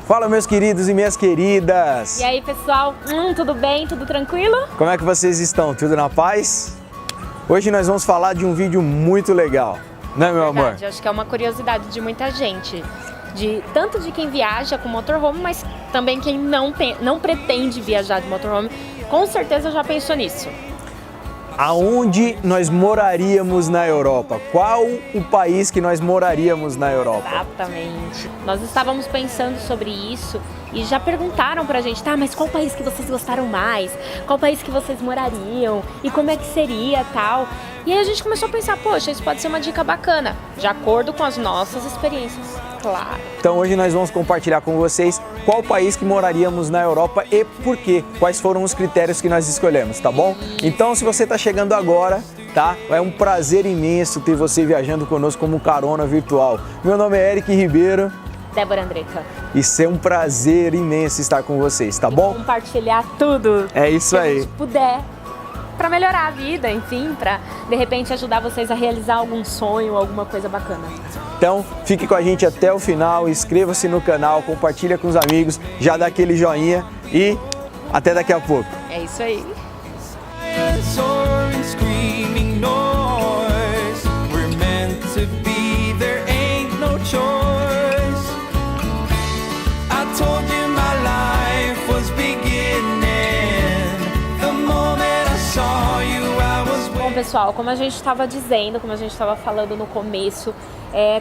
Fala, meus queridos e minhas queridas! E aí, pessoal? Tudo bem? Tudo tranquilo? Como é que vocês estão? Tudo na paz? Hoje nós vamos falar de um vídeo muito legal, né, meu amor? Acho que é uma curiosidade de muita gente. Tanto de quem viaja com motorhome, mas também quem não pretende viajar de motorhome, com certeza já pensou nisso. Aonde nós moraríamos na Europa? Qual o país que nós moraríamos na Europa? Exatamente. Nós estávamos pensando sobre isso e já perguntaram pra gente, tá, mas qual país que vocês gostaram mais? Qual país que vocês morariam? E como é que seria, tal? E aí a gente começou a pensar, poxa, isso pode ser uma dica bacana, de acordo com as nossas experiências, claro. Então hoje nós vamos compartilhar com vocês qual país que moraríamos na Europa e por quê, quais foram os critérios que nós escolhemos, tá bom? Então se você está chegando agora, tá? É um prazer imenso ter você viajando conosco como carona virtual. Meu nome é Eric Ribeiro. Débora Andretta. Isso é um prazer imenso estar com vocês, tá bom? Compartilhar tudo. É isso aí. Que a gente puder, para melhorar a vida, enfim, para de repente ajudar vocês a realizar algum sonho, alguma coisa bacana. Então, fique com a gente até o final, inscreva-se no canal, compartilha com os amigos, já dá aquele joinha e até daqui a pouco. É isso aí. Bom, pessoal, como a gente estava dizendo, como a gente estava falando no começo,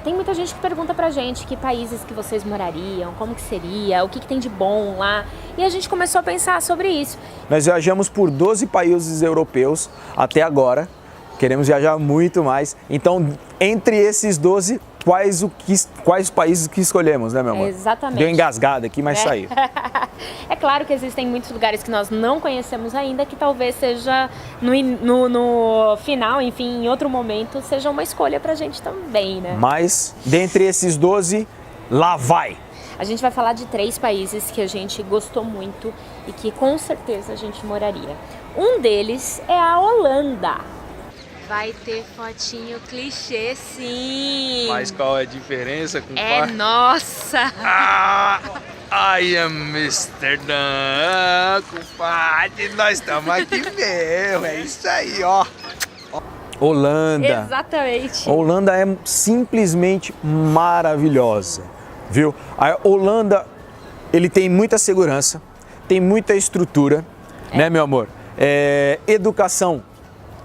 tem muita gente que pergunta pra gente que países que vocês morariam, como que seria, o que tem de bom lá, e a gente começou a pensar sobre isso. Nós viajamos por 12 países europeus até agora, queremos viajar muito mais, então entre esses 12, quais países que escolhemos, né, meu amor? Exatamente. Deu engasgada aqui, mas saiu. É claro que existem muitos lugares que nós não conhecemos ainda, que talvez seja no final, enfim, em outro momento, seja uma escolha pra gente também, né? Mas, dentre esses 12, lá vai! A gente vai falar de 3 países que a gente gostou muito e que com certeza a gente moraria. Um deles é a Holanda. Vai ter fotinho clichê, sim! Mas qual é a diferença, compadre? Nossa! I am Amsterdã, compadre, nós estamos aqui mesmo, é isso aí, ó. Holanda. Exatamente. A Holanda é simplesmente maravilhosa, viu? A Holanda, ele tem muita segurança, tem muita estrutura, né, meu amor? Educação.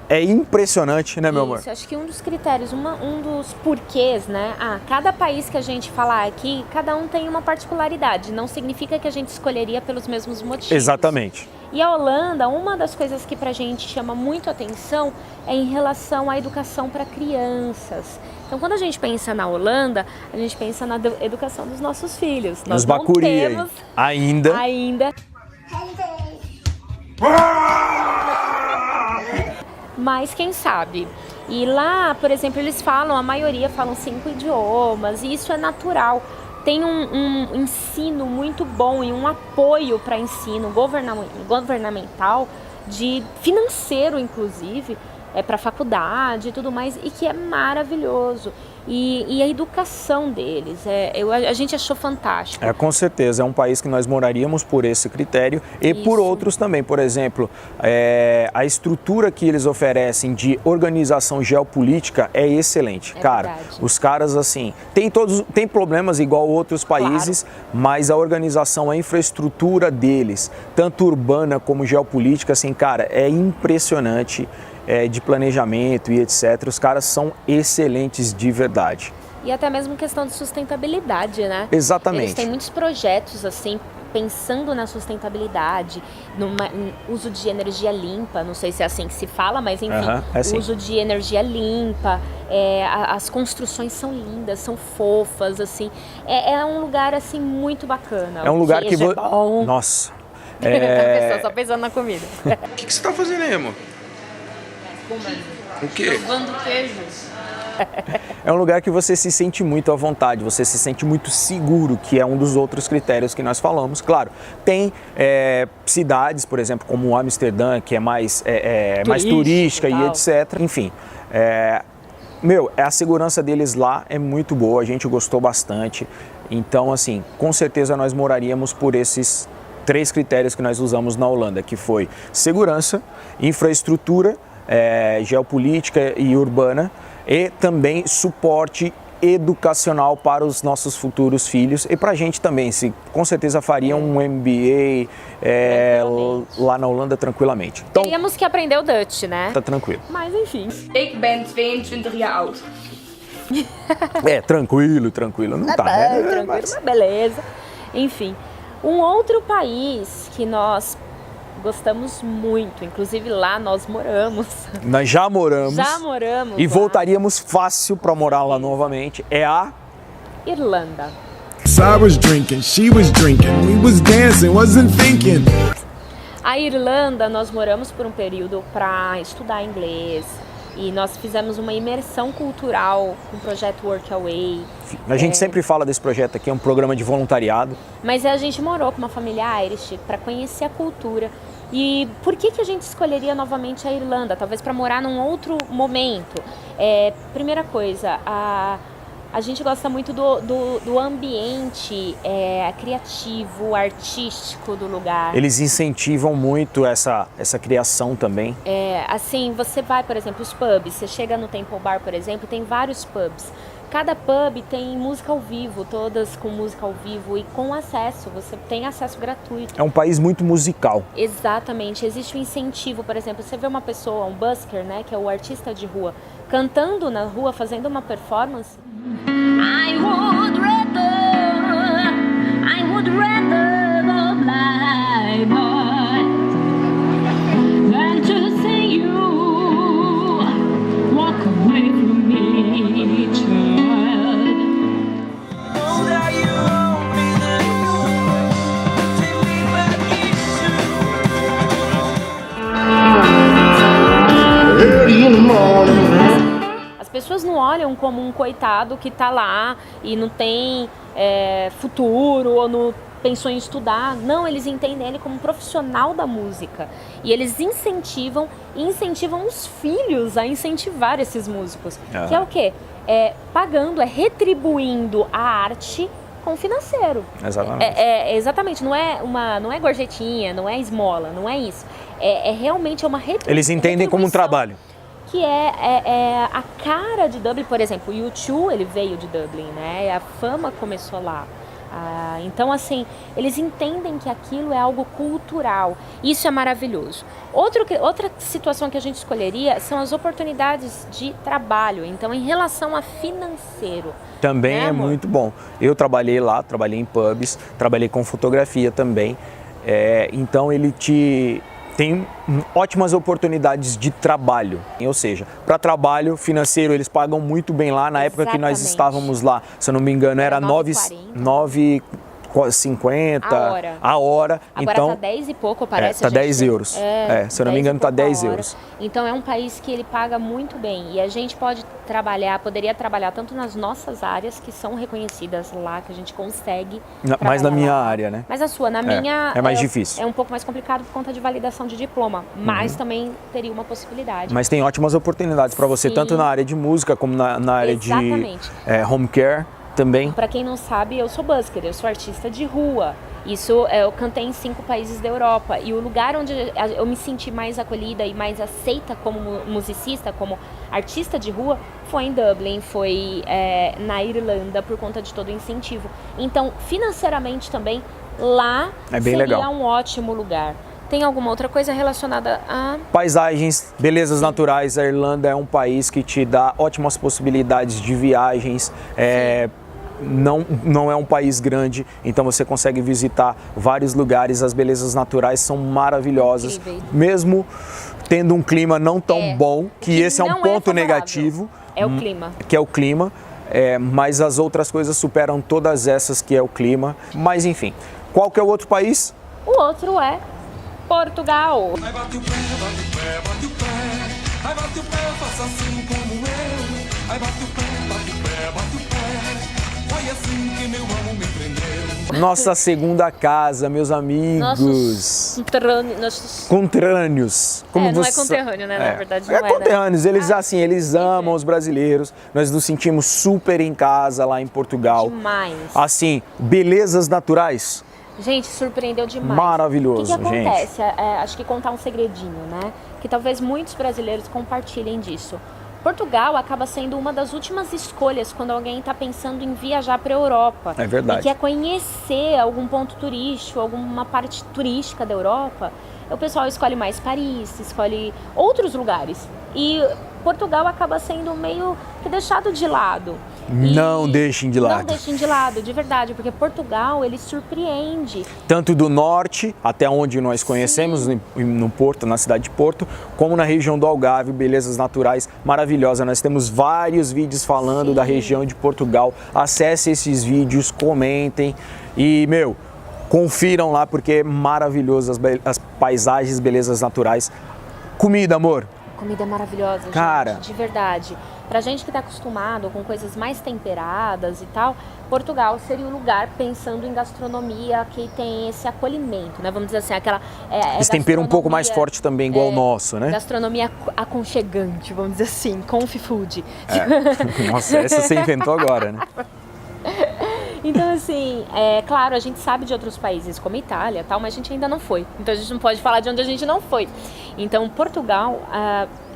É impressionante, né, meu amor? Isso, acho que um dos critérios, um dos porquês, né? Cada país que a gente falar aqui, cada um tem uma particularidade. Não significa que a gente escolheria pelos mesmos motivos. Exatamente. E a Holanda, uma das coisas que pra gente chama muito atenção é em relação à educação para crianças. Então, quando a gente pensa na Holanda, a gente pensa na educação dos nossos filhos. Nos bacuri ainda. Mas quem sabe? E lá, por exemplo, eles falam, a maioria falam 5 idiomas, e isso é natural. Tem um ensino muito bom e um apoio para ensino governamental, financeiro inclusive, para faculdade e tudo mais, e que é maravilhoso. E a educação deles, a gente achou fantástico. Com certeza, é um país que nós moraríamos por esse critério e por outros também. Por exemplo, a estrutura que eles oferecem de organização geopolítica é excelente. Cara, verdade. Os caras, assim, tem problemas igual outros países, claro, mas a organização, a infraestrutura deles, tanto urbana como geopolítica, assim, cara, é impressionante. De planejamento e etc. Os caras são excelentes de verdade. E até mesmo questão de sustentabilidade, né? Exatamente. Eles têm muitos projetos, assim, pensando na sustentabilidade, no uso de energia limpa, não sei se é assim que se fala, mas enfim, uso de energia limpa, as construções são lindas, são fofas, assim. É um lugar, assim, muito bacana. É um lugar que... bom. Nossa! A pessoa só pensando na comida. O que você tá fazendo aí, amor? O quê? Jogando queijo. É um lugar que você se sente muito à vontade, você se sente muito seguro, que é um dos outros critérios que nós falamos. Claro, tem cidades, por exemplo, como Amsterdã, que é mais turística e etc. Enfim, a segurança deles lá é muito boa, a gente gostou bastante. Então, assim, com certeza nós moraríamos por esses 3 critérios que nós usamos na Holanda, que foi segurança, infraestrutura, geopolítica e urbana, e também suporte educacional para os nossos futuros filhos e para a gente também, com certeza faria um MBA lá na Holanda tranquilamente. Então, teríamos que aprender o Dutch, né? Tá tranquilo. Mas enfim. Ik ben 22 jaar oud. Tranquilo, não tá. Tranquilo, mas beleza. Enfim, um outro país que nós gostamos muito, inclusive lá nós moramos. Nós já moramos. E lá. voltaríamos fácil para morar lá novamente. É a Irlanda. I was drinking, she was drinking, we was dancing, wasn't thinking. A Irlanda, nós moramos por um período para estudar inglês. E nós fizemos uma imersão cultural com o projeto Workaway. A gente sempre fala desse projeto aqui, é um programa de voluntariado. Mas a gente morou com uma família Irish para conhecer a cultura. E por que a gente escolheria novamente a Irlanda? Talvez para morar num outro momento. Primeira coisa, a gente gosta muito do ambiente criativo, artístico do lugar. Eles incentivam muito essa criação também. Assim, você vai, por exemplo, os pubs. Você chega no Temple Bar, por exemplo, tem vários pubs. Cada pub tem música ao vivo, todas com música ao vivo e com acesso. Você tem acesso gratuito. É um país muito musical. Exatamente. Existe um incentivo, por exemplo, você vê uma pessoa, um busker, né, que é o artista de rua, cantando na rua, fazendo uma performance. I would rather the blind boy than to see you walk away from me, child. Oh, that you only take me back into early in the morning. As pessoas não olham como um coitado que está lá e não tem futuro ou não pensou em estudar. Não, eles entendem ele como um profissional da música. E eles incentivam os filhos a incentivar esses músicos. Que é o quê? Pagando, retribuindo a arte com o financeiro. Exatamente. Exatamente, não é gorjetinha, não é esmola, não é isso. Realmente uma retribuição. Eles entendem como um trabalho. Que é a cara de Dublin, por exemplo, o U2, ele veio de Dublin, né? A fama começou lá. Então, assim, eles entendem que aquilo é algo cultural. Isso é maravilhoso. Outra situação que a gente escolheria são as oportunidades de trabalho. Então, em relação a financeiro. Também é muito bom. Eu trabalhei lá, trabalhei em pubs, trabalhei com fotografia também. Então, ele tem ótimas oportunidades de trabalho, ou seja, para trabalho financeiro eles pagam muito bem lá. Na época que nós estávamos lá, se eu não me engano, era 9,50 a hora. Agora então, tá 10 e pouco, parece. Tá 10 euros. Se eu não me engano, tá 10 euros. Então é um país que ele paga muito bem e a gente poderia trabalhar tanto nas nossas áreas, que são reconhecidas lá, que a gente consegue. Mas na minha área, né? Mas a sua, na minha... É mais difícil. É um pouco mais complicado por conta de validação de diploma, mas também teria uma possibilidade. Mas tem ótimas oportunidades para você, tanto na área de música como na área de home care. Também. Para quem não sabe, eu sou busker, eu sou artista de rua. Isso eu cantei em 5 países da Europa. E o lugar onde eu me senti mais acolhida e mais aceita como musicista, como artista de rua, foi em Dublin, foi na Irlanda, por conta de todo o incentivo. Então, financeiramente também, lá seria um ótimo lugar. Tem alguma outra coisa relacionada a... Paisagens, belezas naturais. A Irlanda é um país que te dá ótimas possibilidades de viagens. Não é um país grande, então você consegue visitar vários lugares. As belezas naturais são maravilhosas. Incrível. Mesmo tendo um clima não tão bom, que esse é um ponto negativo. É o clima. Que é o clima. Mas as outras coisas superam todas essas, que é o clima. Mas enfim, qual que é o outro país? O outro é Portugal. Vai, bate o pé, bate o pé, bate o pé. Vai, bate o pé, faça assim como eu. Vai, bate o pé, bate o pé, bate o pé. Foi assim que meu amor me prendeu. Nossa segunda casa, meus amigos. conterrâneos. Não é conterrâneo, né? Na verdade não é é, né? conterrâneos, eles assim, eles amam os brasileiros, nós nos sentimos super em casa lá em Portugal. Demais. Assim, belezas naturais. Gente, surpreendeu demais. Maravilhoso, O que acontece? Acho que contar um segredinho, né? Que talvez muitos brasileiros compartilhem disso. Portugal acaba sendo uma das últimas escolhas quando alguém está pensando em viajar para a Europa. É verdade. E quer conhecer algum ponto turístico, alguma parte turística da Europa. O pessoal escolhe mais Paris, escolhe outros lugares. E Portugal acaba sendo meio que deixado de lado. Não deixem de lado. Não deixem de lado, de verdade, porque Portugal, ele surpreende. Tanto do norte, até onde nós conhecemos, no Porto, na cidade de Porto, como na região do Algarve, belezas naturais maravilhosas. Nós temos vários vídeos falando da região de Portugal. Acesse esses vídeos, comentem e, confiram lá porque é maravilhoso as paisagens, belezas naturais. Comida, amor. Comida é maravilhosa, cara, gente, de verdade. Pra gente que tá acostumado com coisas mais temperadas e tal, Portugal seria o lugar pensando em gastronomia que tem esse acolhimento, né? Vamos dizer assim, aquela... esse tempero um pouco mais forte também, igual o nosso, né? Gastronomia aconchegante, vamos dizer assim, comfy food. Nossa, essa você inventou agora, né? Então, assim, claro, a gente sabe de outros países como Itália e tal, mas a gente ainda não foi. Então, a gente não pode falar de onde a gente não foi. Então, Portugal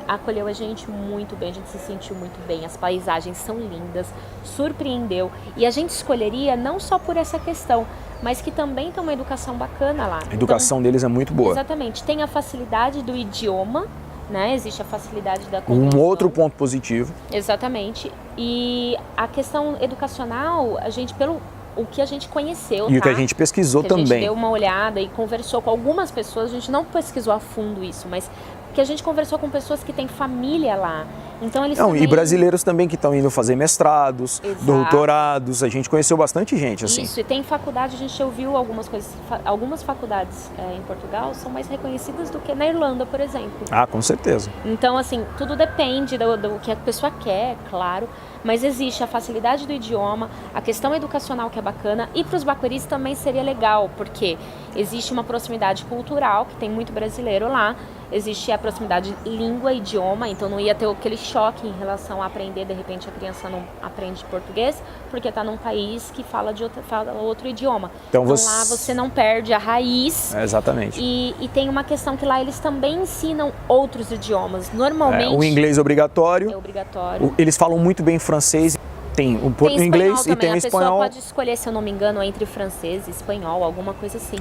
acolheu a gente muito bem, a gente se sentiu muito bem. As paisagens são lindas, surpreendeu. E a gente escolheria não só por essa questão, mas que também tem uma educação bacana lá. A educação deles é muito boa. Exatamente. Tem a facilidade do idioma, né? Existe a facilidade da compreensão. Um outro ponto positivo. Exatamente. E a questão educacional, a gente, pelo o que a gente conheceu, e o que a gente pesquisou que também. A gente deu uma olhada e conversou com algumas pessoas, a gente não pesquisou a fundo isso, mas que a gente conversou com pessoas que têm família lá. Então eles também... E brasileiros também que estão indo fazer mestrados, doutorados, a gente conheceu bastante gente, assim. Isso, e tem faculdade, a gente ouviu algumas coisas, algumas faculdades em Portugal são mais reconhecidas do que na Irlanda, por exemplo. Ah, com certeza. Então, assim, tudo depende do que a pessoa quer, claro, mas existe a facilidade do idioma, a questão educacional que é bacana, e para os bacuris também seria legal, porque existe uma proximidade cultural, que tem muito brasileiro lá, existe a proximidade língua-idioma, então não ia ter aquele choque em relação a aprender, de repente a criança não aprende português, porque está num país que fala outro idioma. Então lá você não perde a raiz. Exatamente. E tem uma questão que lá eles também ensinam outros idiomas. Normalmente... o inglês é obrigatório. É obrigatório. Eles falam muito bem francês. Tem o inglês e tem o espanhol. A pessoa pode escolher, se eu não me engano, entre francês e espanhol, alguma coisa assim.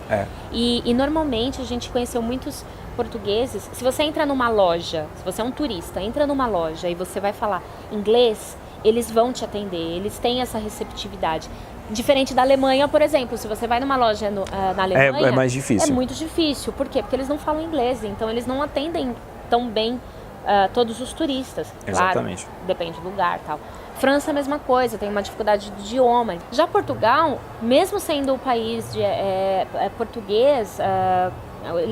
E normalmente a gente conheceu muitos portugueses. Se você entra numa loja, se você é um turista, entra numa loja e você vai falar inglês, eles vão te atender, eles têm essa receptividade. Diferente da Alemanha, por exemplo, se você vai numa loja na Alemanha... É mais difícil. É muito difícil. Por quê? Porque eles não falam inglês, então eles não atendem tão bem todos os turistas. Exatamente. Claro, depende do lugar e tal. França, a mesma coisa, tem uma dificuldade de idioma. Já Portugal, mesmo sendo o país de português,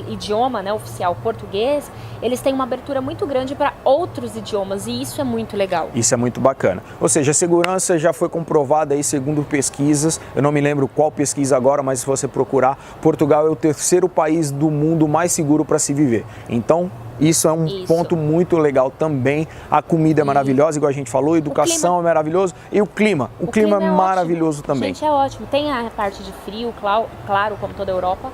idioma, né, oficial português, eles têm uma abertura muito grande para outros idiomas e isso é muito legal. Isso é muito bacana. Ou seja, a segurança já foi comprovada aí segundo pesquisas, eu não me lembro qual pesquisa agora, mas se você procurar, Portugal é o terceiro país do mundo mais seguro para se viver. Então, isso é um ponto muito legal também. A comida é maravilhosa, igual a gente falou, a educação é maravilhosa e o clima. O clima é maravilhoso também. Gente, é ótimo. Tem a parte de frio, claro, como toda a Europa,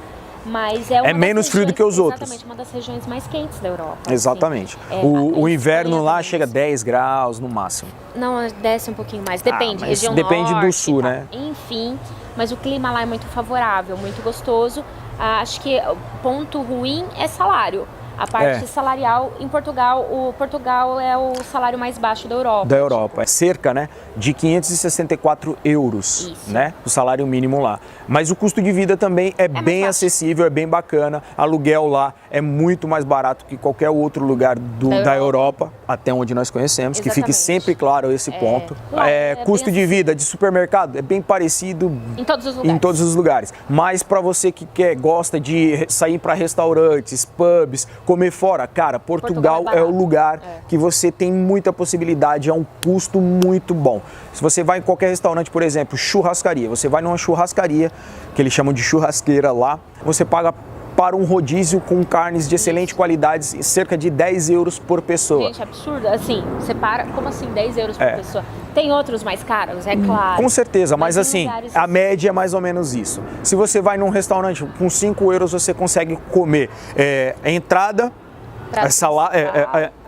mas é menos frio do que os outros. Exatamente, uma das regiões mais quentes da Europa. Exatamente. Assim. O inverno lá chega a 10 graus no máximo. Não, desce um pouquinho mais. Depende, região depende norte, do sul, né? Enfim, mas o clima lá é muito favorável, muito gostoso. Acho que o ponto ruim é salário. A parte salarial em Portugal, Portugal é o salário mais baixo da Europa. Da Europa, é cerca, né, de 564 euros, né, o salário mínimo lá. Mas o custo de vida também é bem acessível, é bem bacana. Aluguel lá é muito mais barato que qualquer outro lugar da Europa, até onde nós conhecemos, Exatamente. Que fique sempre claro esse ponto. Custo de vida de supermercado é bem parecido em todos os lugares. Em todos os lugares. Mas para você que gosta de sair para restaurantes, pubs, comer fora, cara, Portugal é o lugar que você tem muita possibilidade, é um custo muito bom. Se você vai em qualquer restaurante, por exemplo, churrascaria, você vai numa churrascaria, que eles chamam de churrasqueira lá, você paga para um rodízio com carnes de excelente qualidade, cerca de 10 euros por pessoa. Gente, absurdo. Assim, você para, como assim 10 euros por pessoa? Tem outros mais caros, é claro. Com certeza, mas tem assim, lugares a média é mais ou menos isso. Se você vai num restaurante com 5 euros, você consegue comer entrada,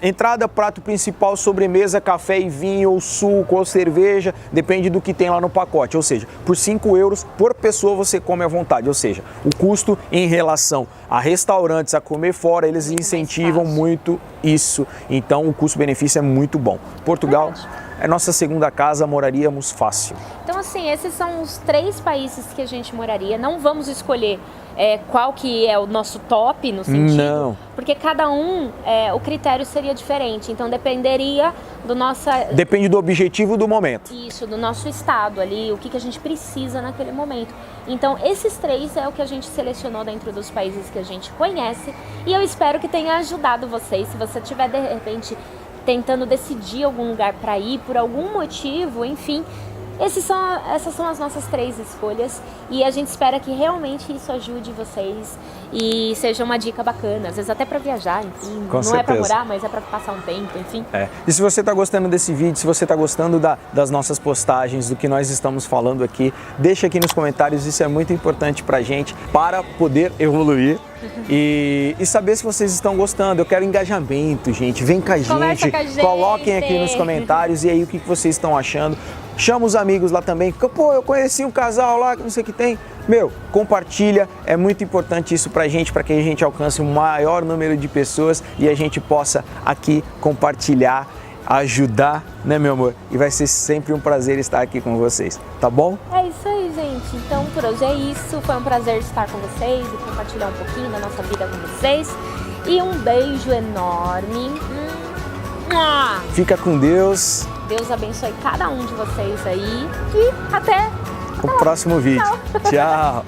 entrada, prato principal, sobremesa, café e vinho, ou suco, ou cerveja, depende do que tem lá no pacote. Ou seja, por 5 euros por pessoa você come à vontade. Ou seja, o custo em relação a restaurantes, a comer fora, eles incentivam muito isso. Então o custo-benefício é muito bom. Portugal é nossa segunda casa, moraríamos fácil. Então, assim, esses são os 3 países que a gente moraria. Não vamos escolher qual que é o nosso top, no sentido... Não. Porque cada um, o critério seria diferente. Então, dependeria do nosso... Depende do objetivo do momento. Isso, do nosso estado ali, o que a gente precisa naquele momento. Então, esses 3 é o que a gente selecionou dentro dos países que a gente conhece. E eu espero que tenha ajudado vocês. Se você tiver, de repente, tentando decidir algum lugar para ir, por algum motivo, enfim... essas são as nossas 3 escolhas e a gente espera que realmente isso ajude vocês e seja uma dica bacana, às vezes até para viajar, enfim, Com não certeza. É para morar, mas é para passar um tempo, enfim. E se você está gostando desse vídeo, se você está gostando das nossas postagens, do que nós estamos falando aqui, deixa aqui nos comentários, isso é muito importante para a gente, para poder evoluir e saber se vocês estão gostando. Eu quero engajamento, gente, vem com a gente, coloquem aqui nos comentários e aí o que vocês estão achando. Chama os amigos lá também, pô, eu conheci um casal lá, que não sei o que tem. Compartilha, é muito importante isso pra gente, para que a gente alcance o maior número de pessoas e a gente possa aqui compartilhar, ajudar, né, meu amor? E vai ser sempre um prazer estar aqui com vocês, tá bom? É isso aí, gente. Então, por hoje é isso. Foi um prazer estar com vocês e compartilhar um pouquinho da nossa vida com vocês. E um beijo enorme. Fica com Deus. Deus abençoe cada um de vocês aí. E até o próximo vídeo. Tchau.